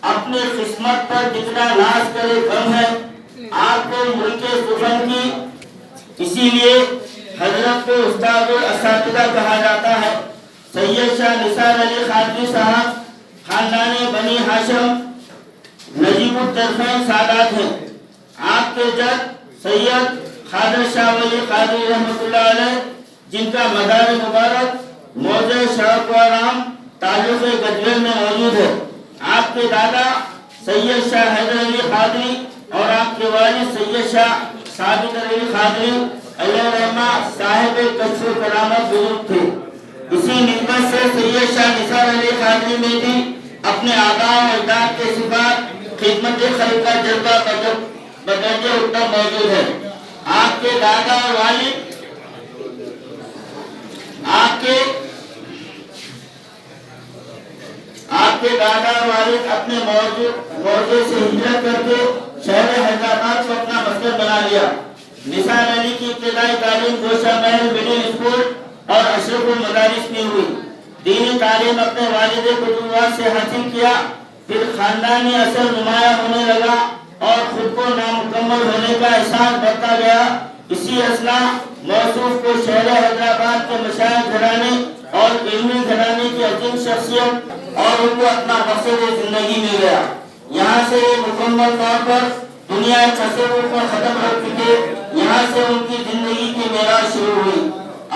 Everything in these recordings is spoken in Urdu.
اپنی قسمت پر جتنا ناز کرے کم ہے، آپ کو ملک سخن کی، اسی لیے حضرت کو استاد الاساتذہ کہا جاتا ہے۔ سید شاہ نثار علی خادری صاحب خاندان بنی ہاشم نجیب الطرفین سادات ہیں۔ آپ کے جد سید خادر شاہ ولی قادری رحمۃ اللہ علیہ، جن کا مزار مبارک موضع شرف و آرام تعلق گجویل میں موجود ہے، آپ کے دادا سید شاہ حیدر علی قادری اور آپ کے والد سید شاہ ثابت علی قادری علیہ رحمہ صاحب کشف و کرامت بزرگ تھے۔ اسی نسبت سے سید شاہ نثار علی قادری میں بھی اپنے آباء و اجداد کے صفات خدمت خلق کا جذبہ بدرجہ اعلیٰ موجود ہے۔ آپ کے دادا اور والد اپنے موضوع سے ہجرت کر کے شہر حیدرآباد کو اپنا مسکن بنا لیا۔ نثار علی کی ابتدائی تعلیم گوشہ محل مڈل اسکول اور اشرف المدارس میں ہوئی۔ دینی تعلیم اپنے والد بزرگوار سے حاصل کیا، پھر خاندانی اثر نمایاں ہونے لگا اور خود کو نامکمل ہونے کا احساس بڑھتا گیا۔ اسی اثناء موصوف کو شہر حیدرآباد کے مشائخ گھرانے اور علمی گھرانے کی عظیم شخصیت اور ان کو اپنا مقصد زندگی مل گیا۔ یہاں سے مکمل طور پر دنیا تصور کو ختم کر چکے، یہاں سے ان کی زندگی کی معراج شروع ہوئی۔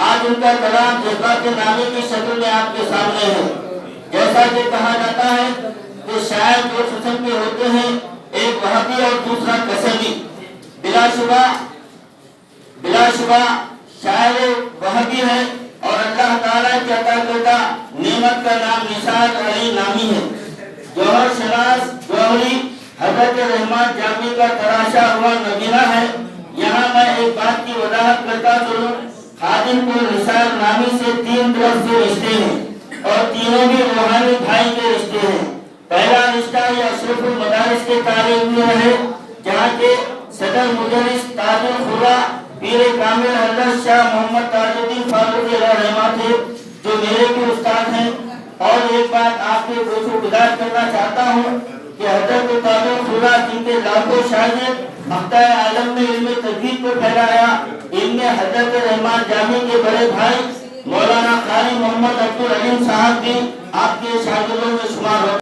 آج ان کا کلام جذبات نامے کی شکل میں آپ کے سامنے ہے۔ جیسا کہ کہا جاتا ہے کہ شاعر دو قسم کے ہوتے ہیں، ایک وہابی اور دوسرا کسبی۔ بلا شبہ شاعر وہابی ہے اور اللہ تعالیٰ کی عطا کردہ نعمت کا نام نثار علی نامی ہے۔ جوہر شناس جوہری حضرت رحمت جامی کا تراشا ہوا نگینہ ہے۔ یہاں میں ایک بات کی وضاحت کرتا چلوں، خادم کو نثار نامی سے تین طرف سے رشتے ہیں اور تینوں بھی روحانی بھائی کے رشتے ہیں۔ پہلا رشتہ یہ اشرف المدارس کے تعلیم میں ہے، جہاں کے صدر مدرس تاج الخرا پیر کامل حضرت شاہ محمد تاج الدین فاروق رحمہ تھے، جو میرے بھی استاد ہیں۔ اور ایک بات آپ کے گوشو گزار کرنا چاہتا ہوں کہ حضرت تاج الخرا جن کے لاکھوں شاگرد مقطع عالم میں علم تجوید کو پھیلایا، ان میں حضرت رحمت جامی کے بڑے بھائی مولانا قاری محمد عبدالعلیم صاحب بھی آپ کے شاگردوں میں شمار ہوتے ہیں۔